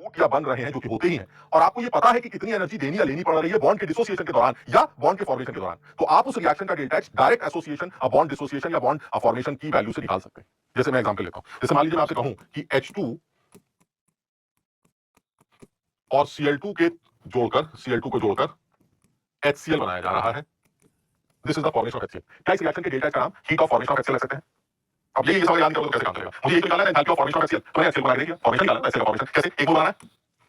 टूट या बन रहे हैं, जो कि होते ही हैं, और आपको ये पता है कि कितनी एनर्जी देनी या लेनी पड़ रही है बॉन्ड के डिसोसिएशन के दौरान या बॉन्ड के फॉर्मेशन के दौरान, तो आप उस रिएक्शन का delta H direct association bond dissociation या बॉन्ड फॉर्मेशन की वैल्यू से निकाल सकते हैं। जैसे मैं एग्जांपल लेता हूं, जैसे मान लीजिए मैं आपसे कहूं कि H2 और Cl2 के जोड़कर Cl2 को जोड़कर HCl बनाया जा रहा है। This is the formation of HCl। क्या इस रिएक्शन के डेल्टा एच का नाम heat of formation of HCl रख सकते हैं? अब ये सवाल याद करो तो कैसे काम करेगा? मुझे ये तो निकालना है enthalpy of formation of HCl, तो मैंने HCl बना दिया, फॉर्मेशन निकालना है, HCl का फॉर्मेशन कैसे? एक मोल बनाना है,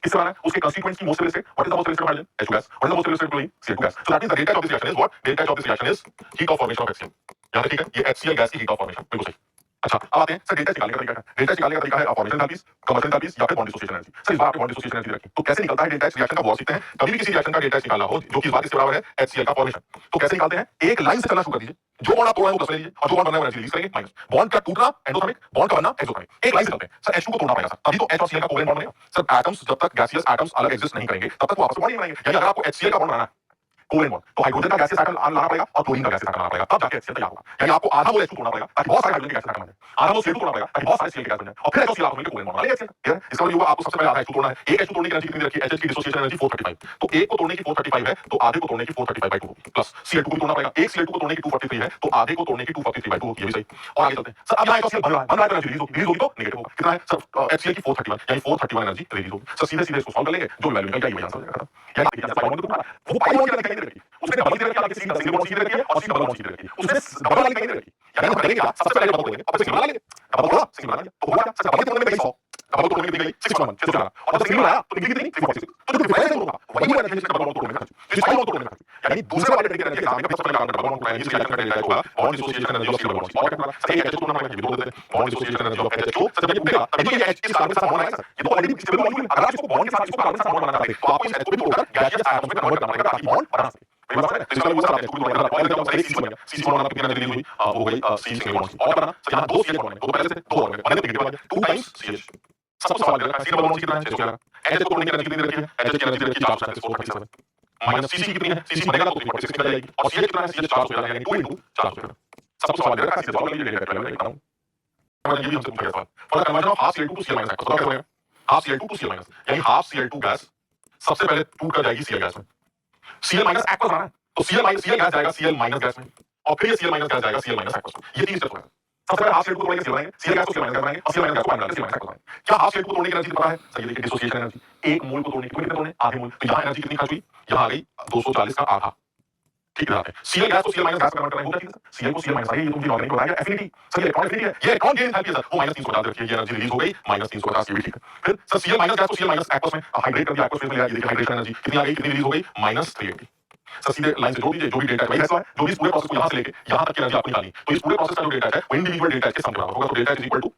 किससे बनाना है? उसके कंस्टीट्यूएंट्स की mole stable state, what is the mole stable state of hydrogen? H2 gas, what is the mole stable state of chlorine? Cl2 gas। So that means the delta of this reaction is what? Delta of this reaction is heat of formation of HCl। याद है, ठीक है? ये HCl gas की heat of formation, बिल्कुल सही। अच्छा, अब आते हैं सर डेल्टा निकालने का तरीका है। डेल्टा निकालने का तरीका है फॉर्मेशन एंथैल्पीज, कंबशन एंथैल्पीज या फिर बॉन्ड डिसोसिएशन एनर्जी। सर इस बार आपने बॉन्ड डिसोसिएशन एनर्जी रखी, तो कैसे निकलता है डेल्टा रिएक्शन का बहुत सीखते हैं। कभी भी किसी रिएक्शन का डेल्टा निकालना हो जो कि इस बार इसके बराबर है HCl का फॉर्मेशन, तो कैसे निकालते हैं? एक लाइन से चलना शुरू कर दीजिए, जो बॉन्ड आप तोड़ रहे हैं वो 10 ले लीजिए और जो बॉन्ड बना है वो एनर्जी रिलीज करेंगे माइनस। बॉन्ड का टूटना एंडोथर्मिक, बॉन्ड का बनना एक्सोथर्मिक। एक लाइन से चलते हैं। सर H2 को तोड़ना पड़ेगा सर, तभी तो H और Cl का कोवेलेंट बॉन्ड बनेगा। सर एटम्स जब तक गैसियस एटम्स अलग एग्जिस्ट नहीं करेंगे तब तक वो आपस में बॉन्ड नहीं बनाएंगे। यानी अगर आपको HCl का बॉन्ड बनाना है कोवेलेंट बॉन्ड, तो हाइड्रोजन का गैसियस एटम लाना पड़ेगा और क्लोरीन का गैसियस एटम लाना पड़ेगा, तब जाके HCl तैयार होगा। यानी आपको आधा मोल H2 तोड़ना पड़ेगा ताकि बहुत सारे हाइड्रोजन के गैसियस एटम बन जाए, आधा मोल Cl2 तोड़ना पड़ेगा ताकि बहुत सारे Cl के गैस बन जाए, और फिर HCl आपको मिलके कोवेलेंट बॉन्ड बना लेगा HCl। ठीक है? इसका मतलब आपको सबसे पहले आधा H2 तोड़ना है। एक H2 तोड़ने की एनर्जी कितनी रखी है? HH की डिसोसिएशन एनर्जी 435, तो एक को तोड़ने की 435 है तो आधे को तोड़ने की 435/2 होगी, प्लस Cl2 को भी तोड़ना पड़ेगा। एक Cl2 को तोड़ने की 243 है तो आधे को तोड़ने की 243/2 होगी, ये भी सही। और आगे चलते हैं। सर अब यहाँ HCl बन रहा है तो एनर्जी रिलीज होगी तो नेगेटिव होगा। कितना है सर? HCl की 431, यानी 431 एनर्जी रिलीज होगी। सर सीधे सीधे इसको सॉल्व कर लेंगे, जो वैल्यू निकल जाएगी वही आंसर हो जाएगा। यानी पाई बॉन्ड को तोड़ना वो पाई बॉन्ड की तरह नहीं रखी, उसने डबल की तरह किया, किसी सिंगल बॉन्ड की तरह किया और सी डबल बॉन्ड की तरह किया, उसने डबल वाली नहीं रखी। यानी हम करेंगे क्या? सबसे पहले डबल तोड़ेंगे, अब सिंगल बना लेंगे, डबल तोड़ा सिंगल बना लिया, तो हुआ क्या? सर डबल तोड़ने में गई 100, डबल तोड़ने में गई 611, 611, और जब सिंगल आया तो निकली कितनी? 346। तो जो डिफरेंस होगा वही वो एनर्जी जिसका डबल बॉन्ड तोड़ने में खर्च, जिस पाई बॉन्ड तोड़ने में खर्च। यानी दूसरे वाले तरीके एनर्जी एग्जाम में सबसे पहले कार्बन डबल बॉन्ड तोड़ना है, इस रिएक्शन का डेल्टा होगा bond dissociation energy of single bond. और क्या सही है? H2 तोड़ना पड़ेगा, ये भी तोड़ देते हैं। Bond dissociation energy of HH को सर जब ये टूटेगा तभी तो ये H इस कार्बन के साथ बॉन्ड आएगा सर। ये तो ऑलरेडी स्टेबल मॉलिक्यूल है, अगर आप इसको बॉन्ड के साथ इसको कार्बन के साथ बॉन्ड बनाना चाहते हैं तो आपको इस H को भी तोड़कर गैसियस एटम में कन्वर्ट करना पड़ेगा ताकि बॉन्ड बना सके। मेरी बात समझ रहे हैं? इसका मतलब आप H को भी तोड़ेंगे, ऑयल का CC बन गया, CC बॉन्ड कितनी एनर्जी रिलीज हुई? वो गई C सिंगल बॉन्ड की। और करना सर यहाँ 2 CH बॉन्ड है, 2 पहले से 2 और बने तो नेगेटिव आ गया 2 टाइम्स CH। सबसे सवाल लगा C डबल बॉन्ड कितना है? 600 आ गया। HH को तोड़ने की एनर्जी कितनी रखी है? HH की एनर्जी रखी 437 437 माइनस CC कितनी है? CC बनेगा तो 346 निकल जाएगी, और CH कितना है? CH 400 आ जाएगा, यानी 2 into 400। सबसे सवाल लगा सीधे सवाल ये डेटा लेवल का मैं ये भी हमसे पूछा था for the conversion of half Cl2 to Cl minus तो क्या होगा? Half Cl2 to Cl minus, यानी हाफ Cl2 गैस सबसे पहले टूट कर जाएगी Cl गैस में। Cl माइनस एक्वस आना है तो Cl माइनस Cl गैस जाएगा Cl माइनस गैस में, और फिर ये Cl माइनस गैस जाएगा Cl माइनस एक्वस में। ये तीन स्टेप होगा। सबसे पहले हाफ Cl2 को तोड़ेंगे, Cl बनाएंगे, Cl गैस को Cl माइनस बनाएंगे और Cl माइनस गैस को बाहर निकालेंगे, Cl माइनस एक्वस बनाएंगे। क्या हाफ Cl2 को तोड़ने की एनर्जी पता है? सर ये देखिए डिसोसिएशन एनर्जी, एक मोल को तोड़ने की कितने तोड़ने? आधे मोल, तो यहाँ एनर्जी कितनी खर्च हुई? यहाँ आ गई 240 का आधा। ठीक है, Cl गैस को Cl माइनस गैस में कन्वर्ट करेंगे, Cl को Cl माइनस ये तुम ऑर्गेनिक को बनाएगा एफिनिटी। सर ये इलेक्ट्रॉन एफिनिटी है, ये इलेक्ट्रॉन गेन एंथैल्पी है सर, वो -350 रखिए, ये एनर्जी रिलीज हो गई -350, ये भी ठीक है। फिर सर Cl माइनस गैस को Cl माइनस एक्वस में हाइड्रेट कर दिया, एक्वस फेज में ले आया, ये देखिए हाइड्रेशन एनर्जी कितनी आ गई, कितनी रिलीज हो गई? -380। सर सीधे लाइन से जोड़ दीजिए, जो भी डेल्टा है वही है, जो भी इस पूरे प्रोसेस को यहाँ से लेके यहाँ तक की एनर्जी आपको निकालनी, तो इस पूरे प्रोसेस का जो डेल्टा है वो इंडिविजुअल डेल्टा के सम के बराबर होगा। तो डेल्टा इज इक्वल टू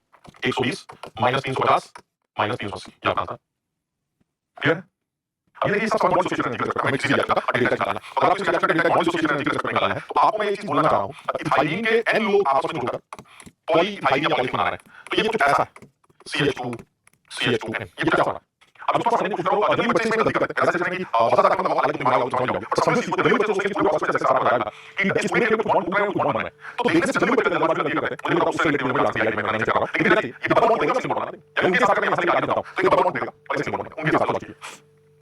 120 -350 -380, ये आपका आंसर क्लियर है? अब ये देखिए सब बॉन्ड डिसोसिएशन एनर्जी का हमें सीधे लगता है डेल्टा निकालना। अगर आप इस रिएक्शन का डेल्टा बॉन्ड डिसोसिएशन एनर्जी का निकालना है तो आपको मैं ये चीज बोलना चाह रहा हूं, इथाइलिन के n लोग आपस में जुड़कर पॉलीइथाइलिन या पॉलीथ बना रहे हैं, तो ये कुछ ऐसा है CH2CH2n, ये कुछ ऐसा है। अब उसको समझने की कोशिश करो, जनरली बच्चे इसमें दिक्कत है, ऐसा सोचते हैं कि बहुत ज्यादा मतलब अलग दिमाग लगाओ समझ जाओगे, और समझो इसको जनरली बच्चे सोचते हैं कि पूरे प्रोसेस जैसे सारा लगाएगा कि इस पूरे के कुछ बॉन्ड टूट रहे हैं कुछ बॉन्ड बन रहे हैं, तो देखने से जनरली बच्चे जल्दबाजी में करते हैं, मुझे पता उससे रिलेटेड मैं लास्ट ईयर में बनाने की चाह रहा हूं, लेकिन देखिए ये डबल बॉन्ड देगा सिंगल बॉन्ड बना देगा, यानी उनके साथ अगर मैं मसले का आगे बताऊं तो ये डबल बॉन्ड देगा और सिंगल बॉन्ड उनके साथ लॉजिक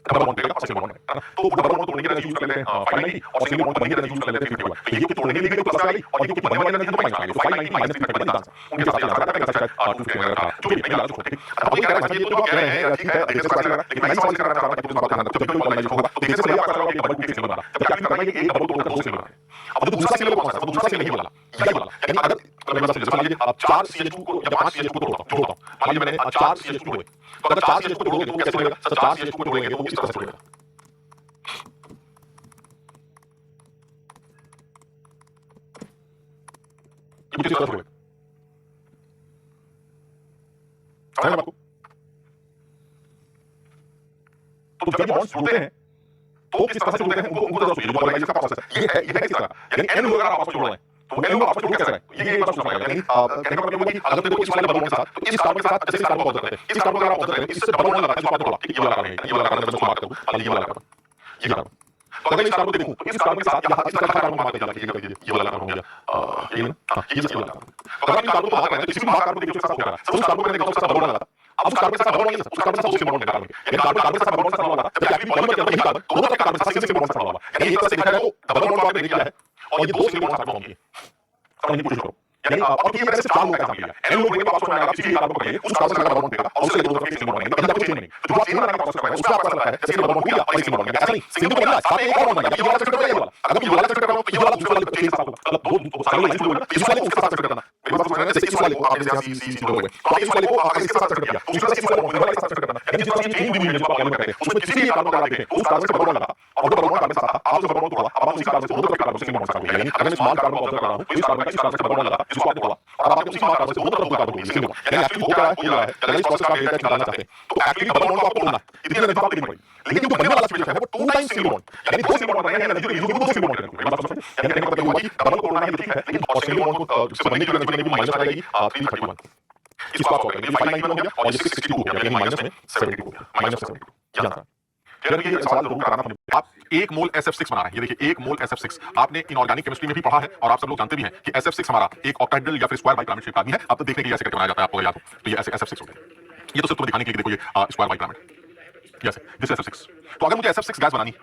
डबल बॉन्ड देगा और सिंगल बॉन्ड है ना, तो डबल बॉन्ड तोड़ने के लिए यूज कर लेते हैं 590 और सिंगल बॉन्ड बनने के लिए यूज कर लेते हैं 51। तो ये कुछ तोड़ने के लिए प्लस आ गई और ये कुछ बनने वाले तो माइनस आ गई, तो 590 माइनस 350 बन जाता उनके साथ आता है शायद 2 के मेरा था जो भी नहीं लगा छोटे। अब ये कह रहा है ये तो कह रहे हैं ठीक है देखिए से लगा, लेकिन मैं समझ कर रहा था कि बात ध्यान रखो, जब भी पॉलिमराइजेशन होगा तो देखने से पहले आपका लगा कि डबल टूट के सिंगल बना, जब क्या करना है एक डबल तोड़कर 2 सिंगल बना। अब जो दूसरा सिंगल कौन सा है? तो दूसरा सिंगल नहीं वाला, यही वाला, यानी अगर मैं जैसे मान लीजिए आप 4 CH2 को या 5 CH2 को जोड़ता हूं, मान लीजिए मैंने 4 CH2 जोड़े, तो अगर 4 CH2 को जोड़ोगे तो कैसे बनेगा? सर 4 CH2 को जोड़ेंगे तो इस तरह से जुड़ेगा, ये कुछ इस तरह से जुड़ेगा, समझ रहे हैं आपको? तो जब ये बॉन्ड्स जुड़ते हैं तो किस तरह से जुड़ते हैं उनको जरा सोचिए, जो पॉलिमराइजेशन का प्रोसेस है ये है किस तरह, यानी n लोग अगर आपस में जुड़ रहे हैं तो n लोग आपस में जुड़ कैसे रहे हैं, ये बात सोचना पड़ेगा। यानी कहने का मतलब ये है कि अगर देखो इस वाले डबल बॉन्ड के साथ तो इस कार्बन के साथ जैसे इस कार्बन को ऑब्जर्व करें, इस कार्बन को अगर आप ऑब्जर्व करें इससे डबल बॉन्ड लगा है, जो आपने बोला ठीक, ये वाला कार्बन है, ये वाला कार्बन मैं इसको मार्क करूं, मान लीजिए ये वाला कार्बन, ये कार्बन, तो अगर इस कार्बन को देखूं तो इस कार्बन के साथ यहां इस तरह का कार्बन को मार्क कर दीजिए, ये वाला कार्बन हो गया, ये ना, हां ये वाला कार्बन। तो अगर आप इस कार्बन को मार्क करें तो किसी भी मार्क कार्बन को देखिए उसके साथ क्या है, उस कार्बन को मैंने देखा उसके साथ डबल बॉन्ड लगा था, अब उस कार्बन के साथ बॉन्ड नहीं है, उस कार्बन के साथ दो सिंगल बॉन्ड है कार्बन के, यानी कार्बन कार्बन के साथ बॉन्ड से बना हुआ था, जबकि एक्टिव पॉलीमर के अंदर यही कार्बन दोनों तरफ का कार्बन साथ सिंगल बॉन्ड से बना हुआ है, यानी एक तरह से देखा जाए तो डबल बॉन्ड आपने ब्रेक किया है और ये दो सिंगल बॉन्ड साथ में होंगे, समझने की कोशिश करो। यानी और ये मैंने सिर्फ चार लोगों का एग्जांपल लिया है, एन लोग देंगे तो आपको समझ आएगा किसी कार्बन को पकड़िए उस कार्बन से लगा बॉन्ड देगा और उससे दोनों तरफ के सिंगल बॉन्ड बनेंगे, कोई चेंज नहीं। तो जो आप चेन बनाने का प्रोसेस कर रहे हैं उसमें आपको ऐसा लगता है जैसे डबल बॉन्ड हो गया और एक सिंगल बॉन्ड बन गया, ऐसा नहीं, सिंगल तो बन गया साथ में एक और बॉन्ड बन गया, ये वाला सेट करना ये वाला, अगर तुम ये वाला सेट कर रहे हो तो ये वाला दूसरे वाले चेन के साथ होगा, मतलब दो सारे लाइन जुड़े हुए हैं, इस वाले को उसके साथ सेट करना, मेरे पास समझ रहे हैं जैसे इस वाले को आपने जैसे सी जुड़े हुए, तो इस वाले को आपने इसके साथ सेट किया, दूसरे वाले इस वाले को वाले के साथ सेट करना, यानी जिस वाले की चेन दी हुई है जो आप आगे में करते हैं उसमें किसी भी कार्बन का आप देखें उस कार्बन से डबल बॉन्ड लगा और वो डबल बॉन्ड कार्बन के साथ आप उस डबल बॉन्ड तोड़ा, अब आप उसी कार्बन से दोनों तरफ के कार्बन से सिंगल बॉन्ड साथ हो गया, यानी अगर मैं स्मॉल कार्बन को ऑब्जर्व कर रहा हूं तो इस कार्बन से डबल बॉन्ड लगा जिसको आपने तोड़ा और अब आपने उसी स्मॉल कार्बन से दोनों तरफ दो कार्बन हो गए सिंगल बॉन्ड, यानी एक्चुअली हो क्या है, हो रहा है अगर इस प्रोसेस का आप डेल्टा निकालना चाहते हैं तो एक्चुअली डबल बॉन्ड को आपको तोड़ना है, इतनी एनर्जी आपको देनी पड़ेगी, लेकिन जो बनने वाला सिचुएशन है वो टू टाइम्स सिंगल बॉन्ड, यानी दो सिंगल बॉन्ड बनाएंगे एनर्जी तो यूज होगी दो सिंगल बॉन्ड करने को, बात समझ में, यानी कहने का मतलब हुआ कि डबल को तोड़ना है तो ठीक है, लेकिन और सिंगल बॉन्ड को से बनने की एनर्जी बनेगी माइनस आ जाएगी 331, इसको आप करेंगे 591 हो गया और ये 662 हो गया, यानी माइनस में 72 हो गया, माइनस 72 क्या था फिर ये सवाल जरूर कराना था। आप एक मोल SF6 बना रहे हैं, ये देखिए एक मोल SF6 आपने इनऑर्गेनिक केमिस्ट्री में भी पढ़ा है और आप सब लोग जानते भी हैं कि SF6 हमारा एक ऑक्टाहेड्रल या फिर स्क्वायर बाइपिरामिड शेप का आदमी है। आप तो देखने के लिए ऐसे करके बनाया जाता है, आपको याद हो तो ये ऐसे SF6 हो गया, ये तो सिर्फ तुम्हें दिखाने के लिए देखो ये स्क्वायर बाइपिरामिड जैसे दिस SF6। तो अगर मुझे SF6 गैस बनानी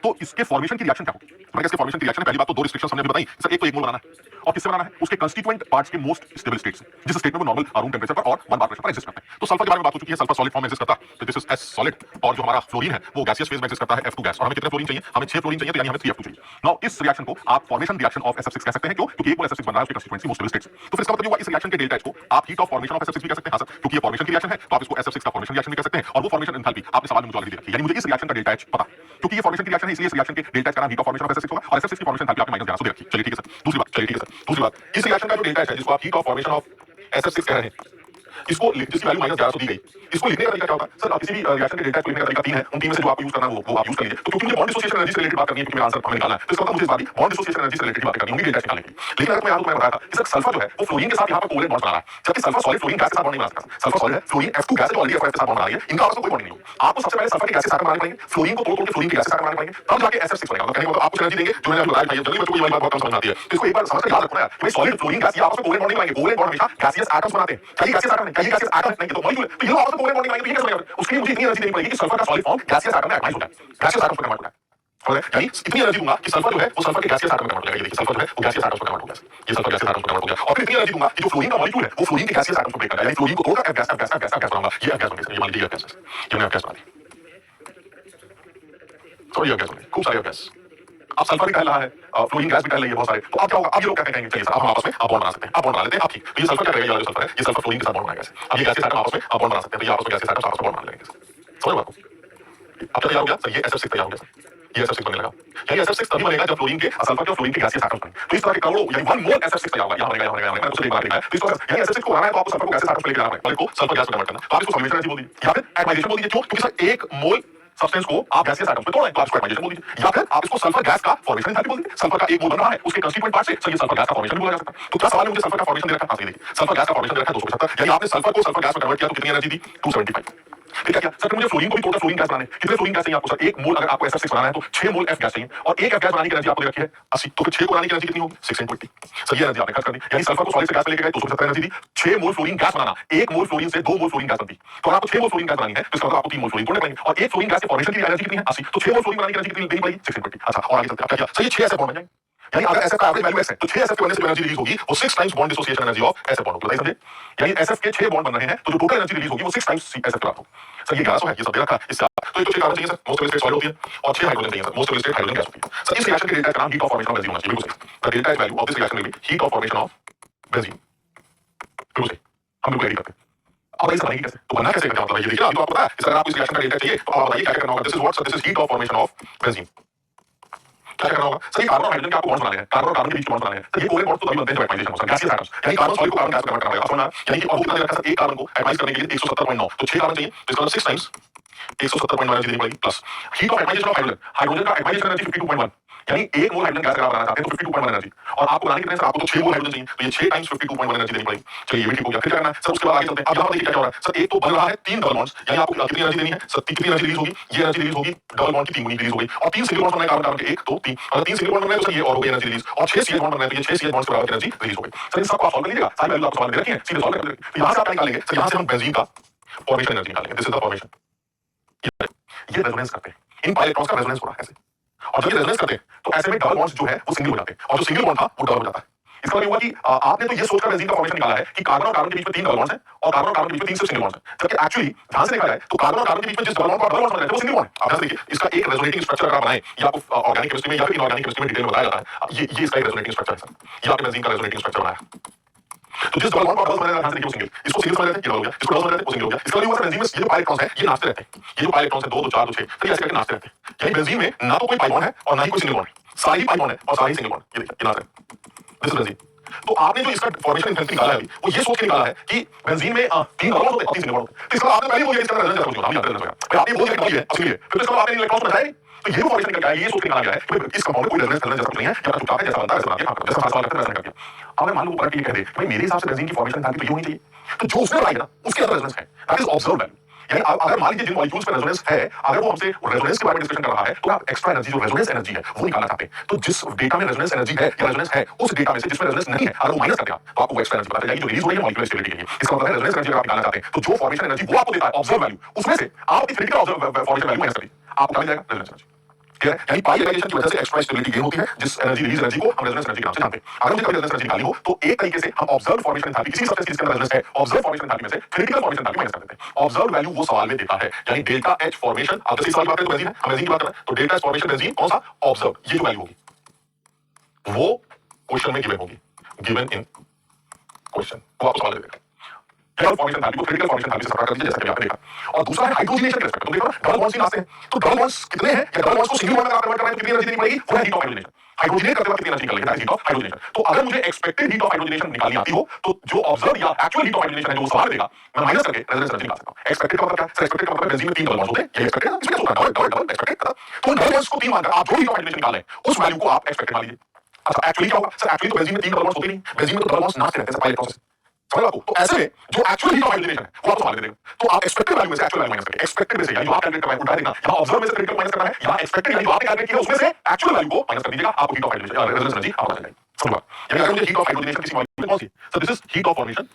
तो इसके फॉर्मेशन की रिएक्शन क्या होगी, मैंने इसके फॉर्मेशन की रिएक्शन पहली बात तो दो रिस्ट्रिक्शंस हमने बताई सर, एक तो एक मोल बनाना है और किससे बनाना है उसके कंस्टिट्यूएंट पार्ट्स के मोस्ट स्टेबल स्टेट्स जिस स्टेट में वो नॉर्मल रूम टेंपरेचर पर और 1 बार प्रेशर पर एग्जिस्ट करते हैं। तो सल्फर के बारे में बात हो चुकी है, सल्फर सॉलिड फॉर्म में एग्जिस्ट करता है तो दिस इज एस सॉलिड और जो हमारा फ्लोरीन है वो गैसियस फेज में एग्जिस्ट करता है F2 गैस और हमें कितने फ्लोरीन चाहिए, हमें 6 फ्लोरीन चाहिए तो यानी हमें 3F2 चाहिए। नाउ इस रिएक्शन को आप फॉर्मेशन रिएक्शन ऑफ SF6 कह सकते हैं, क्यों, क्योंकि एक मोल SF6 बन रहा है उसके कंस्टिट्यूएंट्स मोस्ट स्टेट्स। तो फिर इसका मतलब हुआ इस रिएक्शन के डेल्टा H को आप heat of formation of SF6 भी कह सकते हैं, हां सर, क्योंकि ये फॉर्मेशन की रिएक्शन है तो आप इसको SF6 का फॉर्मेशन रिएक्शन भी कह सकते हैं और वो फॉर्मेशन एंथैल्पी आपने सवाल में मुझे ऑलरेडी रखी, यानी मुझे इस रिएक्शन का डेल्टा H पता क्योंकि ये फॉर्मेशन की रिएक्शन है इसलिए इस रिएक्शन के डेल्टा H का नाम heat of formation of SF6 होगा और SF6 की फॉर्मेशन एंथैल्पी आपने -1100 दे रखी। चलिए ठीक है सर, दूसरी बात, चलिए ठीक है सर, दूसरी बात, इस रिएक्शन का जो डेल्टा H है जिसको आप heat of formation of SF6 कह रहे हैं इसको जिसकी वैल्यू -1100 दी गई, इसको लिखने का तरीका क्या होगा सर, आप किसी भी रिएक्शन के डेल्टा को लिखने का तरीका 3 है, उन 3 में से जो आपको यूज करना है वो आप यूज कर लीजिए। तो क्योंकि मुझे बॉन्ड डिसोसिएशन एनर्जी से रिलेटेड बात करनी है, क्योंकि मेरा आंसर हमें निकालना है तो इसका मतलब मुझे इस बात बॉन्ड डिसोसिएशन एनर्जी से रिलेटेड बात करनी होगी डेल्टा निकालने की। लेकिन अगर मैं याद मैं बताया था कि सर सल्फर जो है वो फ्लोरीन के साथ यहां पर कोवैलेंट बॉन्ड बना रहा है, जबकि सल्फर सॉलिड फ्लोरीन गैस के साथ बॉन्ड नहीं बना सकता। सल्फर सॉलिड है, फ्लोरीन F2 गैस है जो ऑलरेडी F5 के साथ बॉन्ड बना रही है, इनका आपस में कोई बॉन्ड नहीं होगा। आपको सबसे पहले सल्फर के गैसेस आकर बनाने पड़ेंगे, फ्लोरीन को तोड़ के फ्लोरीन के गैसेस आकर बनाने पड़ेंगे, तब जाके SF6 बनेगा। कहने का मतलब आपको एनर्जी देंगे जो मैंने आपको बताया था, जल्दी बच्चों को ये वाली बात बहुत कम समझ आती है, तो इसको एक बार समझ कर याद रखना है कि सॉलिड फ्लोरीन गैस ये आपस में कोवैलेंट बॉन्ड नहीं बनाएंगे, कोवैलेंट बॉन्ड हमेशा गैसियस एटम्स बनाते हैं, कई गैसियस एटम नहीं, कई गैसियस एटम नहीं तो मॉलिक्यूल, तो ये आपस में कोवैलेंट बॉन्ड नहीं बनाएंगे, तो ये कैसे बनेगा? उसके लिए मुझे इतनी एनर्जी देनी पड़ेगी कि सल्फर का सॉलिड फॉर्म गैसियस एटम में एटमाइज हो जाए, गैसियस एटम में कन्वर्ट हो जाए, यानी इतनी एनर्जी दूंगा कि सल्फर जो है वो सल्फर के गैसियस एटम में कन्वर्ट हो जाएगा। ये देखिए सल्फर जो है वो गैसियस एटम में कन्वर्ट हो गया, ये सल्फर गैसियस एटम में कन्वर्ट हो गया और फिर इतनी एनर्जी दूंगा कि जो फ्लोरीन का मॉलिक्यूल है वो फ्लोरीन के गैसियस एटम को ब्रेक कर जाएगा, यानी फ्लोरीन को तोड़कर F गैस बनाऊंगा, ये F गैस बन गई, ये मान लीजिए F गैस, ये मैंने F गैस बना दी, सॉरी F गैस बन गई, खूब सारी F गैस। अब सल्फर भी कह रहा है, फ्लोरीन गैस भी कह रही है बहुत सारे, तो अब क्या होगा, अब ये लोग क्या कहेंगे, चलिए सर अब हम आपस में बॉन्ड बना सकते हैं, अब बॉन्ड बना लेते हैं आप ठीक, तो ये सल्फर क्या करेगा, ये जो सल्फर है ये सल्फर फ्लोरीन के साथ बॉन्ड बनाएगा ऐसे, अब ये गैसियस एटम आपस में बॉन्ड बना सकते हैं, तो ये आपस में गैसियस एटम आपस में बॉन्ड बना लेंगे, समझ रहे हो आपको? अब तैयार हो गया सर, ये SF6 तैयार हो गया सर, ये SF6 बनने लगा, यानी SF6 तभी बनेगा जब फ्लोरीन के सल्फर के और फ्लोरीन के गैसियस एटम्स बने, तो इस तरह के करोड़ों यानी 1 मोल SF6 तैयार होगा, यहां बनेगा, मैंने कुछ एक बार लिखा है, तो इसको यानी SF6 को बनाना है तो आपको सल्फर को गैसियस एटम्स लेके आना पड़ेगा, मॉलिक्यूल को सल्फर गैस में कन्वर्ट करना, तो आप इसको फॉर्मेशन एनर्जी बोल दीजिए या फिर एटमाइजेशन बोल दीजिए, क्यों, क्योंकि सर 1 मोल सब्सटेंस को आप गैसियस एटम्स में तोड़ रहे हैं तो आप इसको एटमाइजेशन बोल दीजिए, या फिर आप इसको सल्फर गैस का फॉर्मेशन एंथैल्पी बोल दीजिए, सल्फर का 1 मोल बन रहा है उसके कंस्टिट्यूएंट पार्ट से, सर ये सल्फर गैस का फॉर्मेशन भी बोला जा सकता है। तो क्या सवाल है, मुझे सल्फर का फॉर्मेशन दे रखा है, देखिए सल्फर गैस का फॉर्मेशन दे रखा है 275, यानी आपने सल्फर को सल्फर गैस में कन्वर्ट किया तो कितनी एनर्जी दी 275। फिर क्या किया सर, मुझे फ्लोरीन को भी तोड़कर फ्लोरीन गैस बनाने, कितने फ्लोरीन गैस चाहिए आपको सर, 1 मोल अगर आपको SF6 बनाना है तो 6 मोल F गैस चाहिए और 1 F गैस बनाने की एनर्जी आपको दे रखी है 80, तो फिर 6 को बनाने की एनर्जी कितनी होगी 6 × 80, सर ये एनर्जी आपने खर्च कर दी, यानी सल्फर को सॉलिड से गैस में लेके गए 275 एनर्जी दी, 6 मोल फ्लोरीन गैस बनाना, 1 मोल फ्लोरीन से 2 मोल फ्लोरीन गैस बनती, तो अगर आपको 6 मोल फ्लोरीन गैस बनानी है तो इसका मतलब आपको 3 मोल फ्लोरीन तोड़ने पड़ेंगे और 1 फ्लोरीन गैस के फॉर्मेशन की एनर्जी कितनी है 80, तो 6 मोल फ्लोरीन बनाने की एनर्जी कितनी देनी पड़ेगी 6 × 80। अच्छा और आगे चलते हैं, क्या किया सर, ये 6 SF बॉन्ड बन जाएंगे, यानी अगर SF का एवरेज वैल्यू S है तो 6 SF के बनने से एनर्जी रिलीज होगी वो 6 times bond dissociation energy of SF bond होगी, समझे, यानी SF के 6 बॉन्ड बन रहे हैं तो जो टोटल एनर्जी रिलीज होगी वो 6 टाइम्स SF प्राप्त होगी। सर ये 1100 है, ये सब दे रखा है, इसका तो ये तो 6 कार्बन चाहिए sir, most stable state solid होती है और 6 हाइड्रोजन चाहिए sir, most stable state hydrogen gas होती है। सर इस रिएक्शन के डेल्टा का नाम heat of formation of benzene होना चाहिए, बिल्कुल सही, the delta value of this reaction will be heat of formation of benzene, बिल्कुल सही, हम बिल्कुल एग्री करते हैं। अब इसे बनाएंगे कैसे, तो बनना कैसे का मतलब है ये देखिए, अभी तो आपको पता है, इस अगर आपको इस रिएक्शन का डेल्टा चाहिए तो आप बताइए क्या करना होगा, this is what sir, this is heat of formation of benzene, क्या करना होगा सर, ये कार्बन और हाइड्रोजन के आपको बॉन्ड्स बनाने हैं, कार्बन और कार्बन के बीच बॉन्ड्स बनाने हैं, तो ये कोवैलेंट बॉन्ड्स तो तभी बनते हैं जब एटमाइजेशन होता है, गैसियस एटम्स, यानी कार्बन सॉलिड को कार्बन गैस में कन्वर्ट करना होगा, समझना, यानी कि और कितना दे रखा है सर, एक कार्बन को एटमाइज करने के लिए 170.9, तो 6 कार्बन चाहिए तो इसका मतलब 6 टाइम्स 170.9 एनर्जी देनी पड़ेगी plus heat of atomisation of hydrogen, hydrogen का एटमाइजेशन एनर्जी 52.1, यानी 1 मोल हाइड्रोजन गैस का बनाना चाहते हैं तो 52.1 एनर्जी, और आपको बनाने कितने सर, आपको तो 6 मोल हाइड्रोजन चाहिए तो ये 6 टाइम्स 52.1 एनर्जी देनी पड़ेगी। चलिए ये भी ठीक हो गया, फिर क्या करना है सर, उसके बाद आगे चलते हैं। अब यहां पर देखिए क्या हो रहा है सर, एक तो बन रहा है 3 डबल बॉन्ड्स, यानी आपको कितनी एनर्जी देनी है सर, कितनी एनर्जी रिलीज होगी, ये एनर्जी रिलीज होगी डबल बॉन्ड की 3 गुनी रिलीज हो गई, और 3 सिंगल बॉन्ड्स बनाए कार्बन कार्बन के 1 2 3, अगर 3 सिंगल बॉन्ड बनाए तो सर ये और हो गई एनर्जी रिलीज, और 6 सीएच बॉन्ड बनाए तो ये 6 सीएच बॉन्ड्स के बराबर एनर्जी रिलीज हो गई। सर इन सबको आप सॉल्व कर लीजिएगा, सारी वैल्यू आपको सॉल्व कर रखी है, सीधे सॉल्व कर लीजिए, यहां से आप क्या निकालेंगे सर, यहां से हम बेंजीन का फॉर्मेशन एनर्जी निकालेंगे। This is the formation. ये रेजोनेंस करते हैं, इन pi इलेक्ट्रॉन्स का रेजोनेंस हो रहा है ऐसे, और जब ये रेजोनेंस करते हैं तो ऐसे में डबल बॉन्ड्स जो है वो सिंगल हो जाते हैं, और जो सिंगल बॉन्ड था वो डबल हो जाता है। इसका मतलब हुआ कि आपने तो ये सोचकर बेंजीन का फॉर्मेशन निकाला है कि कार्बन और कार्बन के बीच में 3 डबल बॉन्ड्स हैं और कार्बन और कार्बन के बीच में 3 सिर्फ सिंगल बॉन्ड्स हैं, जबकि एक्चुअली ध्यान से देखा जाए तो कार्बन और कार्बन के बीच में जिस डबल बॉन्ड को आप डबल बॉन्ड समझ रहे थे वो सिंगल बॉन्ड है। आप ध्यान से देखिए, इसका एक रेजोनेटिंग स्ट्रक्चर अगर आप बनाएं, ये आपको ऑर्गेनिक केमिस्ट्री में या फिर इनऑर्गेनिक केमिस्ट्री में डिटेल में बताया जाता है, ये इसका एक रेजोनेटिंग स्ट्रक्चर है सर, ये आपने बेंजीन का रेजोनेटिंग स्ट्रक्चर बनाया। तो जिस डबल बॉन्ड को आप डबल समझ रहे हैं, ध्यान से देखिए, वो सिंगल, इसको सिंगल समझ रहे थे, ये डबल हो गया, इसको डबल समझ रहे थे, वो सिंगल हो गया। इसका मतलब हुआ सर बेंजीन में ये जो pi इलेक्ट्रॉन्स हैं ये नाचते रहते हैं, ये जो pi इलेक्ट्रॉन्स हैं 2 2 4 2 6, तो ये ऐसे करके नाचते रहते हैं। यानी बेंजीन में ना तो कोई pi बॉन्ड है और ना ही कोई सिंगल बॉन्ड है, सारे ही pi बॉन्ड है और सारे ही सिंगल बॉन्ड, ये देखिए ये नाच रहे हैं। This is benzene. तो आपने जो इसका फॉर्मेशन इंटेंसिटी निकाला है अभी, वो ये सोच के निकाला है कि बेंजीन में 3 डबल बॉन्ड होते हैं और 3 सिंगल बॉन्ड होते हैं। तो इसका आपने पहले बोल दिया इसका रेजोनेंस है, हम जानते हैं रेजोनेंस। आपने बोल दिया कि है असली है, फिर इसका आपने इलेक्ट्रॉन्स बनाया नहीं, तो ये फॉर्मेशन निकल गया, ये सोच के निकाला गया है कि इस कंपाउंड में कोई रेजोनेंस जैसा कुछ नहीं है, जैसा चुपचाप है, जैसा बनता है वैसा बना के जैसा सवाल करते हैं वैसा करके। अब मान लो ऊपर ये कह दे भाई मेरे हिसाब से बेंजीन की फॉर्मेशन एंथैल्पी तो ये होनी चाहिए, तो जो उसने बनाई है ना उसके अंदर रेजोनेंस है, दैट इज ऑब्जर्व वैल्यू। यानी अगर मान लीजिए जिन मॉलिक्यूल्स पे रेजोनेंस है, अगर वो हमसे रेजोनेंस के बारे में डिस्कशन कर रहा है, तो आप एक्स्ट्रा एनर्जी जो रेजोनेंस एनर्जी है वो निकालना चाहते हैं। तो जिस डेटा में रेजोनेंस एनर्जी है या रेजोनेंस है, उस डेटा में से जिसमें रेजोनेंस नहीं है अगर वो माइनस कर दिया तो आपको एक्स्ट्रा एनर्जी पता चलेगी जो रिलीज हो रही है मॉलिक्यूलर स्टेबिलिटी के लिए। इसका मतलब है रेजोनेंस एनर्जी अगर आप निकालना चाहते हैं तो जो फॉर्मेशन एनर्जी वो आपको देता है ऑब्जर्व वैल्यू, उसमें से आप अपनी theoretical observe formation value minus कर दीजिए, आपको क्या मिल जाएगा? Resonance energy. ठीक है, यानी पाई रिलेशन की वजह से एक्स्ट्रा स्टेबिलिटी गेन होती है, जिस एनर्जी रिलीज एनर्जी को हम रेजोनेंस एनर्जी के नाम से जानते हैं। अगर मुझे कभी रेजोनेंस एनर्जी निकालनी हो तो एक तरीके से हम ऑब्जर्व फॉर्मेशन एंथैल्पी किसी सब्सटेंस जिसके अंदर रेजोनेंस है, ऑब्जर्व फॉर्मेशन एंथैल्पी में से थ्योरेटिकल फॉर्मेशन एंथैल्पी माइनस कर देते हैं। ऑब्जर्व वैल्यू वो सवाल में देता है, यानी डेल्टा एच फॉर्मेशन, अगर इस सवाल की बात करें तो बेंजीन है, हम बेंजीन की बात करें तो डेल्टा एच फॉर्मेशन बेंजीन कौन सा ऑब्जर्व, ये जो वैल्यू होगी वो क्वेश्चन में गिवन होगी, गिवन इन क्वेश्चन, वो आप सवाल दे देगा। फॉर्मेशन एंथैल्पी को थ्योरेटिकल फॉर्मेशन एंथैल्पी से सब्ट्रैक्ट कर दीजिए, जैसा कि आपने देखा। और दूसरा है हाइड्रोजनेशन के रिस्पेक्ट, तुम देखो ना डबल बॉन्ड्स ही नाचते हैं, तो डबल बॉन्ड्स कितने हैं या डबल बॉन्ड्स को सिंगल बॉन्ड में अगर कन्वर्ट करना है तो कितनी एनर्जी देनी पड़ेगी, वो है हीट ऑफ हाइड्रोजनेशन। हाइड्रोजनेट करते वक्त कितनी एनर्जी निकलेगी, that is heat of hydrogenation. तो अगर मुझे एक्सपेक्टेड हीट ऑफ हाइड्रोजनेशन निकालनी आती हो तो जो ऑब्जर्व या एक्चुअल हीट ऑफ हाइड्रोजनेशन है जो सवाल देगा, मैं माइनस करके रेजोनेंस एनर्जी निकाल सकता हूं। एक्सपेक्टेड का मतलब क्या है? एक्सपेक्टेड का मतलब बेंजीन में 3 डबल बॉन्ड्स होते हैं, ये एक्सपेक्टेड है, इसमें क्या होता है डबल डबल एक्सपेक्टेड था। तो डबल बॉन्ड्स को 3 मानकर आप जो हीट ऑफ हाइड्रोजनेशन निकाल रहे हैं उस वैल्यू को आप एक्सपेक्टेड मान लीजिए। अच्छा एक्चुअली क्या होगा सर? एक्चुअली तो बेंजीन में 3 डबल बॉन्ड्स होते नहीं, बेंजीन में तो डबल बॉन्ड्स नाचते रहते हैं पाई इलेक्ट्रॉन्स से, समझ आपको? तो ऐसे में जो एक्चुअल हीट ऑफ हाइड्रोजनेशन है वो आपको सवाल दे देगा। तो आप एक्सपेक्टेड वैल्यू में से एक्चुअल वैल्यू माइनस करके, एक्सपेक्टेड में से यानी जो आप कैलकुलेट कर रहे हैं उल्टा देखना, यहां ऑब्जर्व में से क्रिटिकल माइनस करना है, यहां एक्सपेक्टेड यानी जो आपने कैलकुलेट किया उसमें से एक्चुअल वैल्यू को माइनस कर दीजिएगा, आपको heat of hydrogenation resonance energy आपको मिल जाएगी। समझ बात? यानी अगर मुझे हीट ऑफ हाइड्रोजनेशन किसी मॉलिक्यूल में कौन सी है sir, this is heat of formation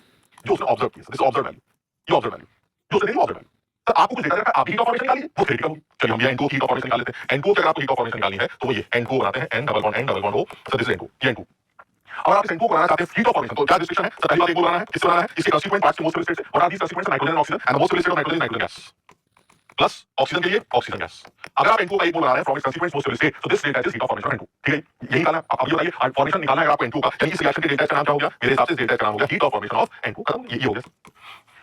जो उसने ऑब्जर्व किया, दिस ऑब्जर्व वैल्यू, ये ऑब्जर्व वैल्यू जो उसने देखी ऑब्जर्व वैल्यू। सर आपको कुछ देखा जाएगा, आप हीट ऑफ फॉर्मेशन निकालिए, वो थ्योरेटिकल होगी। चलिए हम ये N2 हीट ऑफ फॉर्मेशन निकाल लेते हैं। N2 अगर आपको हीट ऑफ फॉर्मेशन निकालनी है तो वो ये N2 बनाते हैं, N double bond O, sir this is N2, ये N2। और आप इस N2 को बनाना चाहते हैं हीट ऑफ फॉर्मेशन, तो क्या रिस्ट्रिक्शन है सर? पहली बात एक बनाना है, किससे बनाना है? इसके कंस्टिट्यूएंट पार्ट्स के मोस्ट स्टेट से, और are these constituents nitrogen and oxygen, and the most state of nitrogen nitrogen gas plus oxygen के लिए ऑक्सीजन गैस। अगर आप N2 का एक मोल बना रहे हैं from its constituents most state, तो this delta is heat of formation of N2। ठीक है, यही निकालना है। अब ये बताइए फॉर्मेशन निकालना है अगर आपको N2 का, यानी इस रिएक्शन के डेल्टा का नाम क्या हो गया? मेरे हिसाब से डेल्टा का नाम हो गया heat of formation of N2, खत्म, ये हो गया।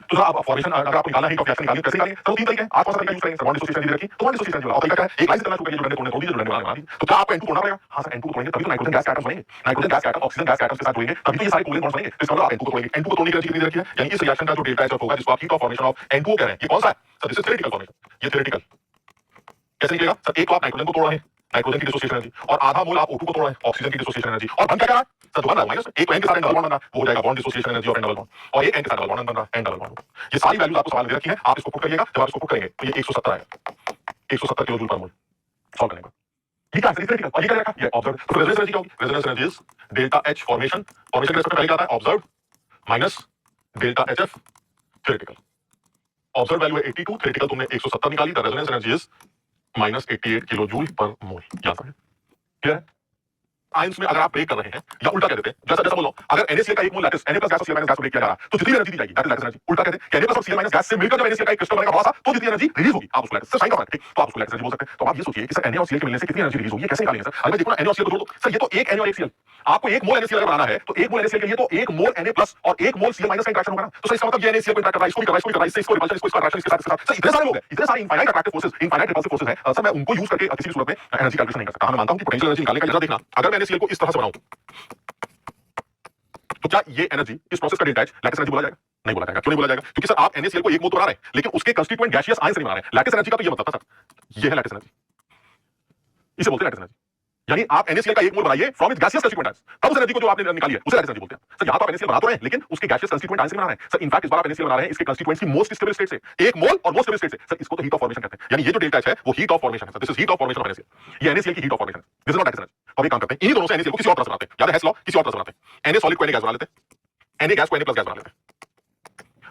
तो सर आप फॉर्मेशन अगर आपको निकालना है हीट ऑफ रिएक्शन निकालनी है, कैसे निकालेंगे? तो 3 तरीके हैं, आप कौन सा तरीका यूज करेंगे? बॉन्ड डिसोसिएशन दी रखी, तो बॉन्ड डिसोसिएशन वाला तरीका क्या है? एक लाइन से चलना शुरू करिए, जो डंडे तोड़ दीजिए, जो डंडे बना दीजिए। तो क्या आपको N2 तोड़ना पड़ेगा? हां सर N2 को तोड़ेंगे तभी तो नाइट्रोजन गैस के एटम्स बनेंगे, नाइट्रोजन गैस के एटम ऑक्सीजन गैस के एटम्स के साथ जुड़ेंगे तभी तो ये सारे कोवलेंट बॉन्ड्स बनेंगे। तो इसका मतलब आप N2 को तोड़ेंगे। N2 को तोड़ने की एनर्जी कितनी रखी है? यानी इस रिएक्शन का जो डेल्टा एच होगा जिसको आप heat of formation of N2 कह रहे हैं, ये कौन सा है sir? This is theoretical formation, ये थ्योरेटिकल। कैसे निकलेगा सर? एक तो आप नाइट्रोजन को तोड़ रहे हैं, नाइट्रोजन की डिसोसिएशन एनर्जी, और आधा मोल आप O2 को तोड़ रहे हैं, ऑक्सीजन की डिसोसिएशन एनर्जी, और बन क्या रहा है सर? तो बन रहा है माइनस, एक तो N के साथ डबल बॉन्ड बन रहा है, वो हो जाएगा bond dissociation energy of N double bond, और एक N के साथ डबल बॉन्ड बन रहा है N डबल बॉन्ड। ये सारी वैल्यूज आपको सवाल में दे रखी है, आप इसको पुट करिएगा। जब आप इसको पुट करेंगे तो ये 170 आएगा, 170 किलो जूल पर मोल सॉल्व करने पर। ठीक है, थ्योरेटिकल। और ये क्या रखा? ये ऑब्जर्व। तो रेजोनेंस एनर्जी क्या होगी? Resonance energy is delta H formation, formation के रिस्पेक्ट में क्या आता है? Observe minus delta HF theoretical. Observe value है 82, थ्योरेटिकल तुमने 170 निकाली, the resonance energy is minus 88 kilo joule per mole. याद रखें, क्लियर है? आयंस में अगर आप ब्रेक कर रहे हैं या उल्टा कह देते हैं, जैसा जैसा बोलो, अगर NaCl का एक मोल लैटिस Na प्लस गैस और Cl माइनस गैस को ब्रेक किया जा रहा है तो जितनी एनर्जी दी जाएगी दैट इज लैटिस एनर्जी। उल्टा कहते हैं Na प्लस और Cl माइनस गैस से मिलकर जब NaCl का एक क्रिस्टल बनेगा बड़ा सा तो जितनी एनर्जी रिलीज होगी आप उसको लैटिस से साइन करना है, ठीक? तो आप उसको लैटिस एनर्जी बोल सकते हैं। तो आप ये सोचिए कि सर Na और Cl के मिलने से कितनी एनर्जी रिलीज होगी, ये कैसे निकालेंगे सर? अगर देखो ना Na और Cl को जोड़ दो सर, ये तो एक Na और एक Cl, आपको एक मोल NaCl अगर बनाना है तो एक मोल NaCl के लिए तो एक मोल Na प्लस और एक मोल Cl माइनस का इंटरेक्शन होगा ना। तो सर इसका मतलब ये NaCl को इंटरेक्ट कर रहा है, इसको भी कर रहा है, इसको भी कर रहा है, इसको रिपल्शन, इसको अट्रैक्शन, इसके साथ सर इतने सारे लोग हैं, इतने सारे infinite attractive forces, infinite repulsive forces हैं सर, मैं उनको यूज करके किसी भी सूरत में एनर्जी कैलकुलेशन नहीं कर सकता। मैं मानता हूं कि पोटेंशियल एनर्जी निकालने का जरा देखना, अगर मैं NaCl को इस तरह से बनाऊं तो क्या ये एनर्जी इस प्रोसेस का डेल्टा एच लैटिस एनर्जी बोला जाएगा? नहीं बोला जाएगा। क्यों नहीं बोला जाएगा? क्योंकि सर आप NaCl को एक मोल तो बना रहे हैं लेकिन उसके कंस्टिट्यूएंट गैसियस आयन से नहीं बना रहे हैं। लैटिस एनर्जी का तो ये मतलब था सर, ये है लैटिस एनर्जी, इसे बोलते हैं लैटिस एनर्जी। यानी आप NaCl का एक मोल बनाइए from its gaseous constituent ions, तब उस एनर्जी को जो आपने निकाली है उसे लैटिस एनर्जी बोलते हैं। सर यहां तो आप NaCl बना तो रहे हैं लेकिन उसके गैसियस कंस्टिट्यूएंट आयंस से बना रहे हैं। सर इनफैक्ट इस बार आप NaCl बना रहे हैं इसके कंस्टिट्यूएंट्स की मोस्ट स्टेबल स्टेट से, एक मोल और मोस्ट स्टेबल स्टेट से। सर इसको तो हीट ऑफ फॉर्मेशन कहते हैं, यानी ये जो डेल्टा एच है वो हीट ऑफ फॉर्मेशन है sir. This is heat of formation of NaCl, ये NaCl की हीट ऑफ फॉर्मेशन है, this is not lattice energy. अब एक काम करते हैं, इन्हीं दोनों से NaCl को किसी और तरह से बनाते हैं, याद है हेस लॉ, किसी और तरह से बनाते हैं। Na सॉलिड को Na गैस बना लेते हैं, Na गैस को Na प्लस गैस बना लेते हैं,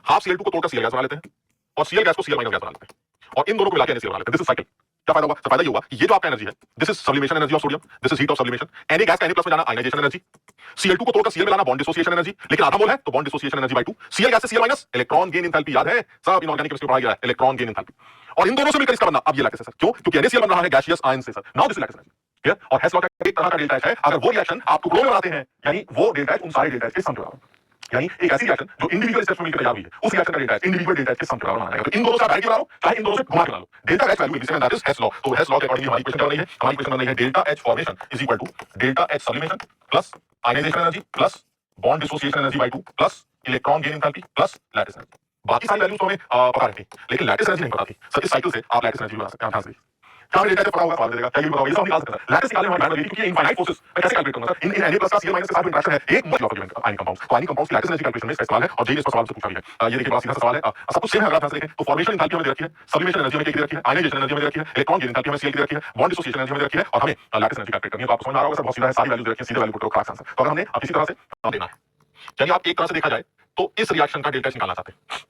हाफ Cl2 को तोड़कर Cl गैस बना लेते हैं, और सीएल गैस को सीएल माइनस गैस बना लेते हैं और इन दोनों को मिला के NaCl बना लेते हैं। This is cycle. क्या फायदा हुआ? फायदा ये हुआ ये जो आपका एनर्जी है, this is sublimation energy of sodium, this is heat of sublimation. Na gas का Na+ में जाना आयनाइजेशन एनर्जी, Cl2 को तोड़कर Cl में लाना बॉन्ड डिसोसिएशन एनर्जी, लेकिन आधा मोल है तो bond dissociation energy by 2। Cl gas से Cl minus, electron gain enthalpy याद है सब इनऑर्गेनिक केमिस्ट्री में पढ़ाया गया है, इलेक्ट्रॉन गेन एंथैल्पी। और इन दोनों से मिलकर इसका बनना अब ये लैटिस है सर। क्यों? क्योंकि NaCl बन रहा है गैसियस आयन से sir. Now this is lattice energy. Clear? और हेस लॉ का एक तरह का डेल्टा एच है, अगर वो रिएक्शन आप टुकड़ों में बनाते हैं यानी वो डेल्टा एच उन सारे डेल्टा एच के सम के बराबर, यानी एक ऐसी रिएक्शन जो इंडिविजुअल स्टेप्स में मिलकर तैयार हुई है, उस रिएक्शन का delta H individual delta H के सम के बराबर माना जाएगा। तो इन दोनों से डायरेक्ट बना लो चाहे इन दोनों से घुमा के बना लो, delta H value is that is Hess law. तो हेस लॉ के अकॉर्डिंग हमारी इक्वेशन बन रही है, हमारी इक्वेशन बन रही है delta H formation is equal to delta H sublimation plus ionization energy plus bond dissociation energy by 2 plus electron gain enthalpy plus lattice energy. बाकी सारी वैल्यूज तो हमें पता रहती, लेकिन लैटिस एनर्जी नहीं पता थी सर। इस साइकिल से आप लैटिस एनर्जी बना सकते हैं। ध्यान से क्या डेल्टा पता होगा, सवाल देगा क्या ये बताओ, ये सब निकाल सकते हैं। लैटिस निकालने में हमारी क्योंकि इनफाइनाइट फोर्सेस मैं कैसे कैलकुलेट करूंगा सर? इन Na+ का Cl- के साथ इंटरेक्शन है, एक मच ऑफ आयनिक कंपाउंड्स, तो आयनिक कंपाउंड्स की लैटिस एनर्जी कैलकुलेशन में इसका इस्तेमाल है और जेई इस पर सवाल से पूछा भी है। ये देखिए बड़ा सीधा सा सवाल है, सब कुछ सेम है। अगर आप ध्यान से देखें तो फॉर्मेशन एंथैल्पी हमें दे रखी है, सब्लिमेशन एनर्जी हमें दे रखी है, आयनाइजेशन एनर्जी हमें दे रखी है, इलेक्ट्रॉन गेन एंथैल्पी हमें Cl की दे रखी है, बॉन्ड डिसोसिएशन एनर्जी हमें दे रखी है और हमें लैटिस एनर्जी कैलकुलेट करनी है। तो आपको समझ आ रहा होगा सर, बहुत सीधा है, सारी वैल्यूज दे रखी है, सीधे वैल्यू पुट करो, खास आंसर। तो अगर हमने किसी तरह से देना है, चलिए आप एक तरह से देखा जाए तो इस रिएक्शन का डेल्टा एच निकालना चाहते हैं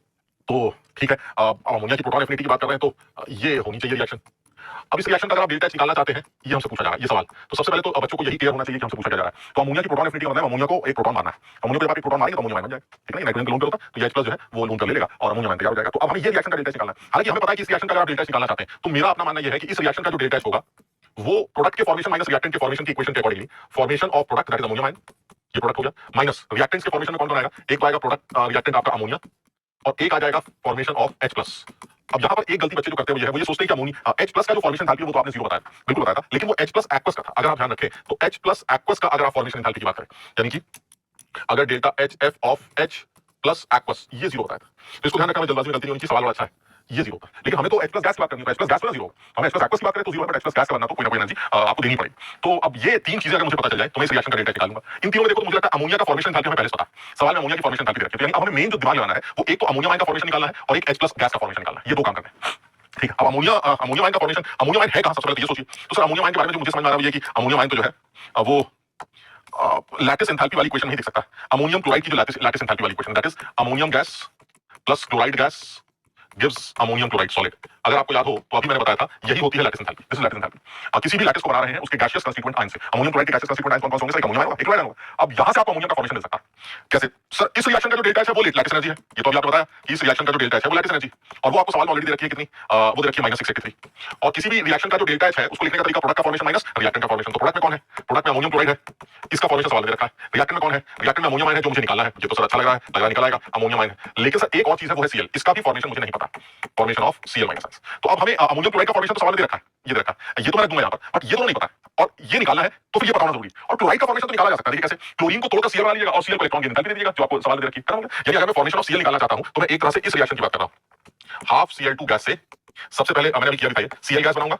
तो ठीक है, अमोनिया की प्रोटॉन एफिनिटी की बात कर रहे हैं तो ये होनी चाहिए रिएक्शन। अब इस रिएक्शन का अगर आप डेल्टा एच निकालना चाहते हैं, ये हमसे पूछा जा रहा है ये सवाल, तो सबसे पहले तो बच्चों को यही क्लियर होना चाहिए कि हमसे पूछा जा रहा है। तो अमोनिया की प्रोटॉन एफिनिटी मतलब अमोनिया को एक प्रोटॉन मारना है, अमोनिया को जब आप एक प्रोटॉन मारेंगे तो अमोनिया आयन बन जाएगा, ठीक है? नाइट्रोजन का लोन पे होता है तो H+ जो है वो लोन कर ले लेगा और अमोनिया आयन तैयार हो जाएगा। तो अब हमें ये रिएक्शन का डेल्टा एच निकालना है। हालांकि हमें पता है कि इस रिएक्शन का अगर आप डेल्टा एच निकालना चाहते हैं तो मेरा अपना मानना यह है कि इस रिएक्शन का जो डेल्टा एच होगा वो प्रोडक्ट के फॉर्मेशन माइनस रिएक्टेंट के फॉर्मेशन की इक्वेशन के accordingly formation of product that is ammonium ion, ये प्रोडक्ट हो गया, माइनस रिएक्टेंट्स के फॉर्मेशन में कौन कौन आएगा, एक तो आएगा प्रोडक्ट रिएक्टेंट आपका अमोनिया और एक आ जाएगा फॉर्मेशन ऑफ H+। अब यहाँ पर एक गलती बच्चे जो करते हैं वो ये सोचते हैं कि अमोनिया H+ का जो फॉर्मेशन एंथैल्पी वो तो आपने 0 बताया, बिल्कुल बताया था, लेकिन वो H+ एक्वस का था। अगर आप ध्यान रखें तो H+ एक्वस का अगर आप फॉर्मेशन एंथैल्पी की बात करें, यानी कि अगर delta HF of H+ aqueous ये 0 होता है तो इसको ध्यान रखना, जल्दबाजी में गलती नहीं होनी चाहिए, सवाल बड़ा अच्छा है, ये 0 होता है। लेकिन हमें तो H+ गैस की बात करनी है, H+ गैस ना 0, हमें H+ एक्वस की बात करें तो 0 है, बट H+ गैस का बनना तो कोई ना कोई एनर्जी आपको देनी पड़ेगी। तो अब ये तीन चीजें अगर मुझे पता चल जाए तो मैं इस रिएक्शन का डेल्टा निकालूंगा। इन तीनों में देखो तो मुझे लगता है अमोनिया का फॉर्मेशन एंथैल्पी हमें पहले से पता है, सवाल में अमोनिया की फॉर्मेशन एंथैल्पी रखी है, यानी अब हमें मेन जो दिमाग लगाना है वो एक तो अमोनिया आयन का फॉर्मेशन निकालना है और एक H+ गैस का फॉर्मेशन निकालना है, ये दो काम करने हैं। ठीक है, अब अमोनिया आयन का फॉर्मेशन, अमोनिया आयन है कहां सबसे पहले तो ये सोचिए। तो सर अमोनिया आयन के बारे में जो मुझे समझ में आ रहा है वो ये कि अमोनिया आयन तो जो है वो लैटिस एंथैल्पी वाली इक्वेशन नहीं देख सकता। अमोनियम क्लोराइड की जो लैटिस एंथैल्पी वाली equation that is ammonium gas plus chloride gas gives ammonium chloride solid. अगर आपको याद हो तो अभी मैंने बताया था यही होती है lattice enthalpy, this is lattice enthalpy. किसी भी लैटिस को बना रहे हैं उसके गैसियस कंस्टिट्यूएंट आयन से, अमोनियम क्लोराइड के गैसियस कंस्टिट्यूएंट आयन कौन कौन से होंगे? एक अमोनियम आयन होगा, एक क्लोराइड होगा। अब यहां से आपको अमोनियम का फॉर्मेशन मिल सकता है कैसे? सर इस रिएक्शन का जो डेल्टा है वो लैटिस एनर्जी है, ये तो अभी आपने बताया कि इस रिएक्शन का जो डेल्टा है वो लैटिस एनर्जी, और वो आपको सवाल में ऑलरेडी दे रखी है कितनी, वो दे रखी है -683। और किसी भी रिएक्शन का जो डेल्टा है उसको लिखने का तरीका प्रोडक्ट का फॉर्मेशन माइनस रिएक्टेंट का फॉर्मेशन। तो प्रोडक्ट में कौन है? प्रोडक्ट में अमोनियम क्लोराइड है, इसका फॉर्मेशन सवाल दे रखा है। रिएक्टेंट में कौन है? रिएक्टेंट में अमोनियम आयन है जो मुझे निकालना है, ये तो सर अच्छा लग रहा है, लग रहा निकल आएगा अमोनियम आयन है। लेकिन सर एक और चीज है वो है Cl, इसका भी फॉर्मेशन मुझे नहीं पता, फॉर्मेशन ऑफ Cl-। तो अब हमें अमोनियम क्लोराइड का फॉर्मेशन तो सवाल दे रखा है, ये दे रखा है, ये तो मैंने दूंगा यहाँ पर, बट ये तो नहीं पता है और ये निकालना है तो फिर ये पता होना जरूरी। और क्लोराइड का फॉर्मेशन तो निकाला जा सकता है, देखिए कैसे, क्लोरीन को तोड़कर Cl बना लीजिएगा और Cl को इलेक्ट्रॉन गेन एंथैल्पी दे दीजिएगा जो आपको सवाल दे रखी है। यानी अगर मैं फॉर्मेशन ऑफ Cl निकालना चाहता हूं तो मैं एक तरह से इस रिएक्शन की बात कर रहा हूं, हाफ Cl2 गैस से सबसे पहले मैंने अभी किया दिखाइए Cl गैस बनाऊंगा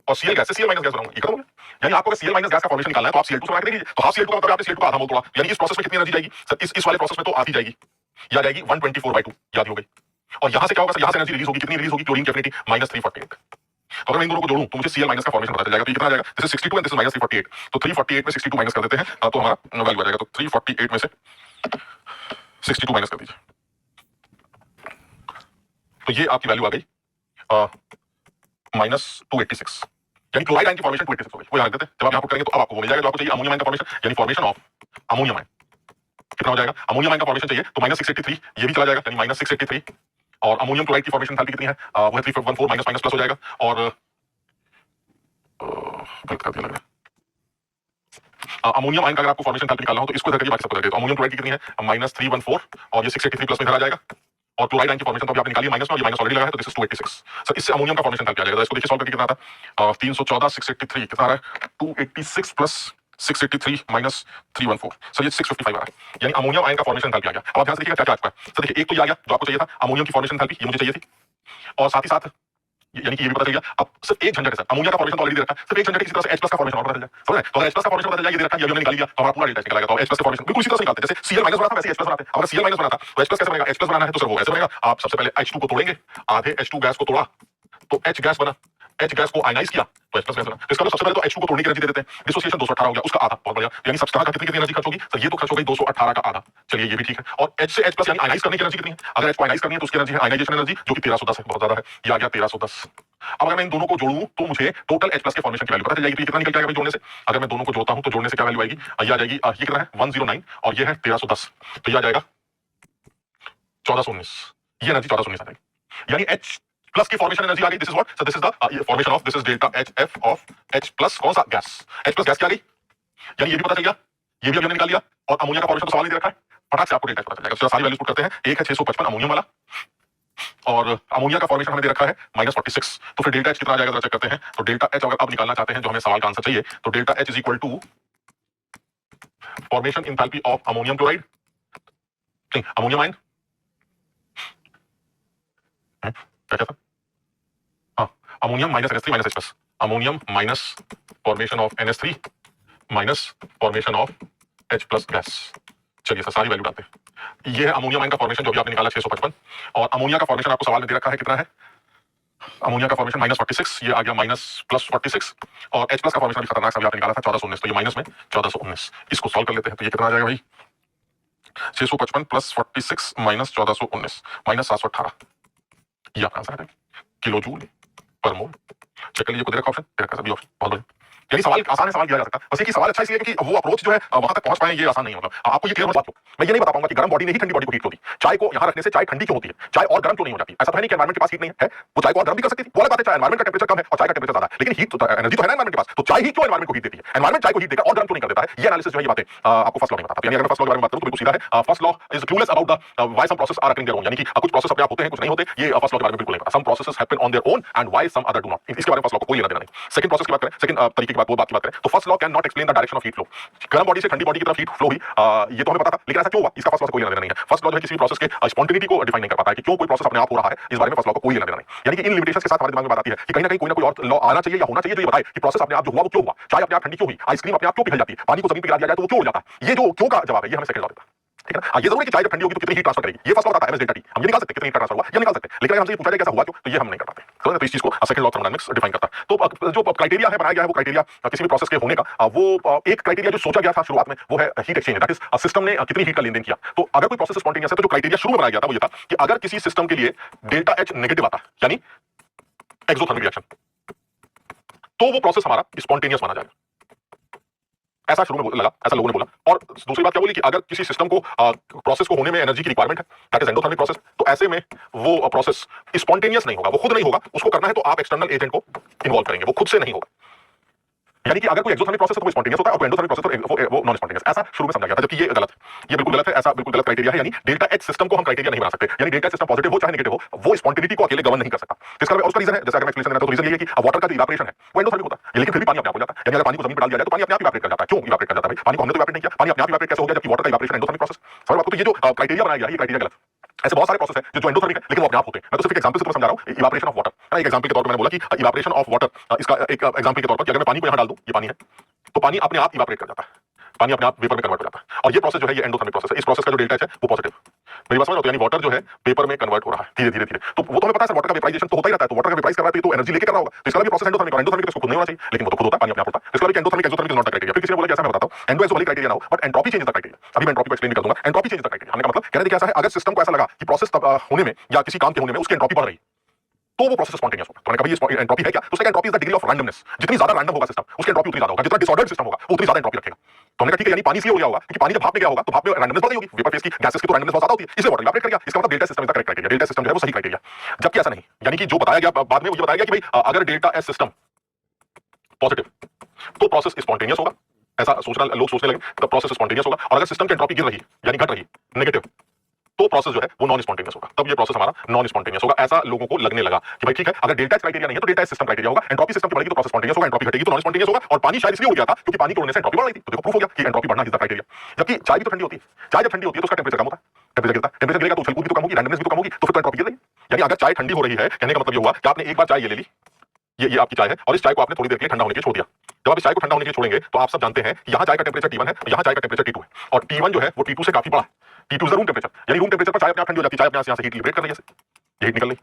और Cl गैस से Cl माइनस गैस बनाऊंगा, ये खत्म हो गया। यानी आपको अगर Cl माइनस गैस का फॉर्मेशन निकालना है तो आप Cl2 से बना के देखिए, तो हाफ Cl2 का मतलब आपने Cl2 का आधा मोल तोड़ा, यानी इस प्रोसेस में कितनी एनर्जी जाएगी सर? इस वाले प्रोसेस में तो आती जाएगी, या जाएगी 124/2, याद हो गई। और यहां से क्या होगा सर? यहां से एनर्जी रिलीज होगी, कितनी रिलीज होगी? क्लोरीन की एफिनिटी -348। तो अगर मैं इन दोनों को जोड़ूं तो मुझे Cl माइनस का फॉर्मेशन पता चल जाएगा, तो ये कितना आ जाएगा? This is 62 and this is -348, तो 348 में 62 माइनस कर देते हैं तो हमारा वैल्यू आ जाएगा। तो 348 में से 62 माइनस कर दीजिए तो ये आपकी वैल्यू आ गई -286, यानी क्लोराइड आयन की फॉर्मेशन 286 हो गई। वो यहां देते हैं, जब आप यहां पुट करेंगे तो अब आपको वो मिल जाएगा जो आपको चाहिए, अमोनियम आयन का फॉर्मेशन, यानी फॉर्मेशन ऑफ अमोनियम आयन कितना हो जाएगा? अमोनियम आयन का फॉर्मेशन चाहिए तो -683, ये भी चला जाएगा, यानी -683। और अमोनियम क्लोराइड की फॉर्मेशन एंथैल्पी कितनी है? वो है 314, माइनस माइनस प्लस हो जाएगा और गलत कर दिया लग रहा है। अमोनियम आयन का अगर आपको फॉर्मेशन एंथैल्पी निकालना हो तो इसको इधर करिए, बाकी सबको इधर करिए। तो अमोनियम क्लोराइड की कितनी है? -314 और ये 683 प्लस में इधर आ जाएगा और क्लोराइड आयन की फॉर्मेशन तो अभी आपने निकाली माइनस में, और ये माइनस ऑलरेडी लगा है तो दिस इज 286। सर इससे अमोनियम का फॉर्मेशन एंथैल्पी आ जाएगा, इसको देखिए सॉल्व करके कितना आता है? 314 683 कितना आ रहा है? 286 प्लस 683 माइनस 314, सर ये 655 आ रहा है, यानी अमोनियम आयन का फॉर्मेशन एंथैल्पी आ गया। अब आप ध्यान से देखिएगा क्या क्या आ चुका है सर। देखिए एक तो ये आ गया जो आपको चाहिए था, अमोनियम की फॉर्मेशन एंथैल्पी, ये मुझे चाहिए थी, और साथ ही साथ यानी कि ये भी पता चल गया। अब सिर्फ एक झंझट है सर, अमोनिया का फॉर्मेशन तो ऑलरेडी दे रखा है, सिर्फ एक झंझट है किसी तरह से H+ का फॉर्मेशन और पता चल जाए, समझ रहे हैं? तो अगर H+ का फॉर्मेशन पता चल जाए, ये दे रखा है, ये हमने निकाल लिया, तो हमारा पूरा डेल्टा निकल आएगा। तो H+ का फॉर्मेशन बिल्कुल इसी तरह से निकालते हैं, जैसे Cl माइनस बना था वैसे H+ बनाते हैं। अगर Cl माइनस बना था तो H+ कैसे बनेगा? H+ बनाना है तो सर वो ऐसे बनेगा, आप सबसे पहले H2 को तोड़ेंगे, आधे H2 गैस को तोड़ा तो H गैस बना, H गैस को आयनाइज किया तो H+ गैस बना। इसका मतलब सबसे पहले तो H2 को तोड़ने की एनर्जी दे देते हैं, डिसोसिएशन 218 हो गया, उसका आधा, बहुत बढ़िया। यानी सब तरह का कितनी एनर्जी खर्च होगी सर? ये तो खर्च हो गई 218 का आधा, चलिए ये भी ठीक है। और H से H+ यानी आयनाइज करने की एनर्जी कितनी है? अगर H को आयनाइज करनी है तो उसकी एनर्जी है आयनाइजेशन एनर्जी, जो कि 1310 है, बहुत ज्यादा है, ये आ गया 1310। अब अगर मैं इन दोनों को जोड़ूं तो मुझे टोटल H+ के फॉर्मेशन की वैल्यू पता चल जाएगी। तो ये कितना निकल जाएगा भाई जोड़ने से? अगर मैं दोनों को जोड़ता हूं तो जोड़ने से क्या वैल्यू आएगी? ये आ जाएगी, ये कितना है 109 और ये है 1310, तो ये आ जाएगा 1419। ये एनर्जी 1419 आ जाएगी, यानी H+ की फॉर्मेशन एनर्जी आ गई। This is what, so this is the formation of, this is delta HF of H+ कौन सा? गैस। H+ गैस क्या आ गई, यानी ये भी पता चल गया, ये भी हमने निकाल लिया। और अमोनिया का फॉर्मेशन तो सवाल नहीं दे रखा है, फटाक से आपको डेल्टा पता चल जाएगा। तो सारी वैल्यूज पुट करते हैं। एक है 655 अमोनियम वाला, और अमोनिया का फॉर्मेशन हमें दे रखा है -46। तो फिर डेल्टा H कितना आ जाएगा जरा चेक करते हैं। तो डेल्टा H अगर अब निकालना चाहते हैं, जो हमें सवाल का आंसर चाहिए, तो delta H is equal to formation enthalpy of ammonium chloride, नहीं अमोनियम आयन, क्या था? हाँ, ammonium minus NH3 minus H+, ammonium minus formation of NH3 minus formation of H+ gas. चलिए सर सारी वैल्यू डालते हैं। ये है अमोनियम आयन का फॉर्मेशन जो भी आपने निकाला 655, और अमोनिया का फॉर्मेशन आपको सवाल में दे रखा है कितना है? अमोनिया का फॉर्मेशन -46, ये आ गया -+46, और H+ का फॉर्मेशन अभी खतरनाक सा भी आपने निकाला था 1419, तो ये माइनस में 1419। इसको सॉल्व कर लेते हैं, तो ये कितना आ जाएगा भाई? 655 + 46 - 1419 -718, ये आपका आंसर है किलो जूल पर मोल। चेक कर लीजिए, को दे रखा ऑप्शन, दे रखा सभी ऑप्शन, बहुत बढ़िया। यानी सवाल आसान है, सवाल किया जा सकता है, बस एक ही सवाल अच्छा इसलिए क्योंकि वो अप्रोच जो है वहां तक पहुंच पाए, ये आसान नहीं है। मतलब आपको ये क्लियर हो बात को, मैं ये नहीं बता पाऊंगा कि गर्म बॉडी ने ही ठंडी बॉडी को हीट क्यों दी। चाय को यहां रखने से चाय ठंडी क्यों होती है, चाय और गर्म क्यों नहीं हो जाती? ऐसा तो है नहीं कि एनवायरनमेंट के पास हीट नहीं है, वो चाय को और गर्म भी कर सकती थी। वो अलग बात है, चाय एनवायरनमेंट का टेंपरेचर कम है और चाय का टेंपरेचर ज्यादा है, लेकिन हीट तो एनर्जी तो है ना एनवायरनमेंट के पास, तो चाय ही क्यों एनवायरनमेंट को हीट देती है? एनवायरनमेंट चाय को हीट देकर और गर्म क्यों नहीं कर देता है? ये एनालिसिस जो है, ये बातें आपको फर्स्ट लॉ नहीं बताता। यानी अगर फर्स्ट लॉ के बारे में बात करूं तो बिल्कुल सीधा है। First law is clueless about the why some process are occurring their own, यानी कि कुछ प्रोसेस अपने आप होते हैं, कुछ नहीं होते। ये फर्स्ट लॉ के बारे में बिल्कुल नहीं पता। Some processes happen on their own and why some other do not, इसके बारे में फर्स्ट लॉ को कोई लेना देना नहीं। सेकंड प्रोसेस की बात करें, सेकंड तरीके की बात, वो बात की बात करें, तो first law can not explain the direction of heat flow. गर्म बॉडी से ठंडी बॉडी की तरफ हीट फ्लो हुई, ये तो हमें पता था, लेकिन ऐसा क्यों हुआ इसका फर्स्ट लॉ से कोई लेना देना नहीं है। फर्स्ट लॉ जो है किसी भी प्रोसेस के स्पॉन्टेनिटी को डिफाइन नहीं कर पाता है कि क्यों कोई प्रोसेस अपने आप हो रहा है, इस बारे में फर्स्ट लॉ को कोई लेना देना नहीं। यानी कि इन लिमिटेशंस के साथ हमारे दिमाग में बात आती है कि कहीं ना कहीं कोई ना कोई और लॉ आना चाहिए या होना चाहिए जो ये बताए कि प्रोसेस अपने आप जो हुआ वो क्यों हुआ। चाय अपने आप ठंडी क्यों हुई, आइसक्रीम अपने आप क्यों पिघल जाती है, पानी को जमीन पे गिरा दिया जाए तो वो क्यों उड़ जाता है। ये जो क्यों का जवाब है, ये हमें सेकंड लॉ देता है। ठीक है ना? ये जरूर है कि चाय जब ठंडी होगी तो कितनी हीट ट्रांसफर करेगी, ये फर्स्ट लॉ बताता है एमएस डेल्टा टी। हम ये निकाल सकते कितनी हीट ट्रांसफर हुआ, ये निकाल सकते, लेकिन अगर हमसे पूछा जाए कैसा हुआ क्यों, तो ये हम नहीं कर पाते। तो इस चीज को second law of thermodynamics define करता है। तो जो क्राइटेरिया है बनाया गया है, वो क्राइटेरिया किसी भी प्रोसेस के होने का, वो एक क्राइटेरिया जो सोचा गया था शुरुआत में, वो है heat exchange, that is system ने कितनी हीट का लेन देन किया। तो अगर कोई प्रोसेस स्पॉन्टेनियस है, तो जो क्राइटेरिया शुरू में बनाया गया था वो ये था कि अगर किसी सिस्टम के लिए डेल्टा H नेगेटिव आता, यानी एक्सोथर्मिक रिएक्शन, तो वो प्रोसेस हमारा स्पॉन्टेनियस माना जाएगा। ऐसा शुरू में लगा, ऐसा लोगों ने बोला। और दूसरी बात क्या बोली कि अगर किसी सिस्टम को प्रोसेस को होने में एनर्जी की रिक्वायरमेंट है, दैट इज एंडोथर्मिक प्रोसेस, तो ऐसे में वो प्रोसेस स्पॉन्टेनियस नहीं होगा, वो खुद नहीं होगा। उसको करना है तो आप एक्सटर्नल एजेंट को इन्वॉल्व करेंगे, वो खुद से नहीं होगा। यानी कि अगर कोई एक्सोथर्मिक प्रोसेस है तो वो स्पॉन्टेनियस होता है, और कोई एंडोथर्मिक प्रोसेस तो वो नॉन स्पॉन्टेनियस। ऐसा शुरू में समझा गया था, जबकि ये गलत है, ये बिल्कुल गलत है। ऐसा बिल्कुल गलत क्राइटेरिया है। यानी डेल्टा H सिस्टम को हम क्राइटेरिया नहीं बना सकते। यानी डेल्टा सिस्टम पॉजिटिव हो चाहे नेगेटिव हो, वो स्पॉन्टेनिटी को अकेले गवर्न नहीं कर सकता। इसका उसका रीजन है, जैसे अगर मैं एक्सप्लेनेशन देना तो रीजन ये है कि वाटर का जो इवेपोरेशन है वो एंडोथर्मिक होता है, लेकिन फिर भी पानी अपने आप हो जाता है। यानी अगर पानी को जमीन पर डाल दिया जाए तो पानी अपने आप इवेपोरेट कर जाता है। क्यों इवेपोरेट कर जाता है भाई? पानी को हमने तो इवेपोरेट नहीं किया, पानी अपने आप इवेपोरेट कैसे हो गया, जबकि वाटर का इवेपोरेशन एंडोथर्मिक प्रोसेस। समझ आपको? तो ये जो क्राइटेरिया बनाया गया है, ये क्राइटेरिया गलत है। ऐसे बहुत सारे प्रोसेस हैं जो एंडोथर्मिक है लेकिन वो अपने आप होते हैं। मैं तो सिर्फ एक एग्जांपल से तुम्हें समझा रहा हूं, इवेपोरेशन ऑफ वाटर है ना। एक एग्जांपल के तौर पर मैंने बोला कि इवेपोरेशन ऑफ वाटर, इसका एक एग्जांपल के तौर पर कि अगर मैं पानी को यहां डाल दूं, ये पानी है, तो पानी अपने आप इवेपोरेट कर जाता है, पानी अपने आप वेपर में कन्वर्ट हो जाता है। और ये प्रोसेस जो है, ये एंडोथर्मिक प्रोसेस है। इस प्रोसेस का जो डेल्टा H है वो पॉजिटिव। मेरी बात समझ रहे हो? यानी वाटर जो है पेपर में कन्वर्ट हो रहा है धीरे धीरे धीरे। तो वो तो हमें पता है सर, वाटर का वेपराइजेशन तो होता ही रहता है। तो वाटर का वेपराइज कर रहा है तो एनर्जी लेके कर रहा होगा, तो इसका भी प्रोसेस एंडोथर्मिक, और एंडोथर्मिक इसको खुद नहीं होना चाहिए, लेकिन वो तो खुद होता है, पानी अपने आप होता है। इसका भी endothermic exothermic is not the criteria. फिर किसी ने बोला कि ऐसा मैं बताता हूं, एंडो एक्सो वाली क्राइटेरिया ना हो, but entropy change is the criteria. अभी मैं एंट्रोपी को एक्सप्लेन कर दूंगा। Entropy change is the criteria. हमने का मतलब कहने का ऐसा है, अगर सिस्टम को ऐसा लगा कि प्रोसेस होने में या किसी काम के होने में उसकी एंट्रोपी बढ़ रही, तो वो प्रोसेस स्पॉन्टेनियस होगा। तो मैंने कहा ये एंट्रोपी है क्या? तो उसका entropy is the degree of randomness. जितनी ज्यादा रैंडम होगा सिस्टम, उसकी एंट्रोपी उतनी ज्यादा होगा। जितना डिसऑर्डर्ड सिस्टम होगा वो उतनी ज्यादा एंट्रोपी रखेगा। तो हमने कहा ठीक है, यानी पानी इसलिए हो गया होगा क्योंकि पानी जब भाप में गया होगा तो भाप में रैंडमनेस बढ़ गई होगी। वेपर फेज की गैसेस की तो रैंडमनेस बहुत ज्यादा होती है, इसलिए वाटर इवेपोरेट कर गया। इसका मतलब delta system is the correct criteria. Delta system जो है वो सही क्राइटेरिया, जबकि ऐसा नहीं। यानी कि जो बताया गया बाद में, वो ये बताया गया कि भाई अगर डेल्टा H सिस्टम पॉजिटिव तो प्रोसेस स्पॉन्टेनियस होगा। ऐसा सोचना, लोग सोचने लगे तो प्रोसेस स्पॉन्टेनियस होगा। और अगर सिस्टम की एंट्रोपी गिर रही यानी घट रही नेगेटिव, तो प्रोसेस जो है वो नॉन स्पॉन्टेनियस होगा। तब ये प्रोसेस हमारा नॉन स्पॉन्टेनियस होगा। ऐसा लोगों को लगने लगा कि भाई ठीक है, अगर डेल्टा H क्राइटेरिया नहीं है तो डेल्टा H सिस्टम क्राइटेरिया होगा। एंट्रोपी सिस्टम की बढ़ेगी तो प्रोसेस स्पॉन्टेनियस होगा, एंट्रोपी घटेगी तो नॉन स्पॉन्टेनियस होगा। और पानी शायद इसलिए उड़ गया था क्योंकि पानी के उड़ने से एंट्रोपी बढ़ रही थी। तो देखो प्रूफ हो गया कि एंट्रोपी बढ़ना इज द क्राइटेरिया। जबकि चाय भी तो ठंडी होती है, चाय जब ठंडी होती है तो उसका टेंपरेचर कम होता है, टेंपरेचर गिरता है, टेंपरेचर गिरेगा तो उछल कूद भी तो कम होगी, रैंडमनेस भी तो कम होगी, तो फिर तो एंट्रोपी गिर रही है। यानी अगर चाय ठंडी हो रही है, कहने का मतलब ये हुआ कि आपने एक बार चाय ये ले ली, ये आपकी चाय है, और इस चाय को आपने थोड़ी देर के लिए ठंडा होने के लिए छोड़ दिया। जब आप इस चाय को ठंडा होने के लिए छोड़ेंगे तो आप सब जानते हैं कि यहाँ चाय का टेंपरेचर T1 है, यहाँ चाय का टेंपरेचर T2 है, और T1 जो है वो T2 से काफी बड़ा है। T2 is the room temperature, यानी रूम टेंपरेचर पर चाय अपने आप ठंडी हो जाती है। चाय अपने यहाँ से हीट लिबरेट कर रही है, ये हीट निकल रही,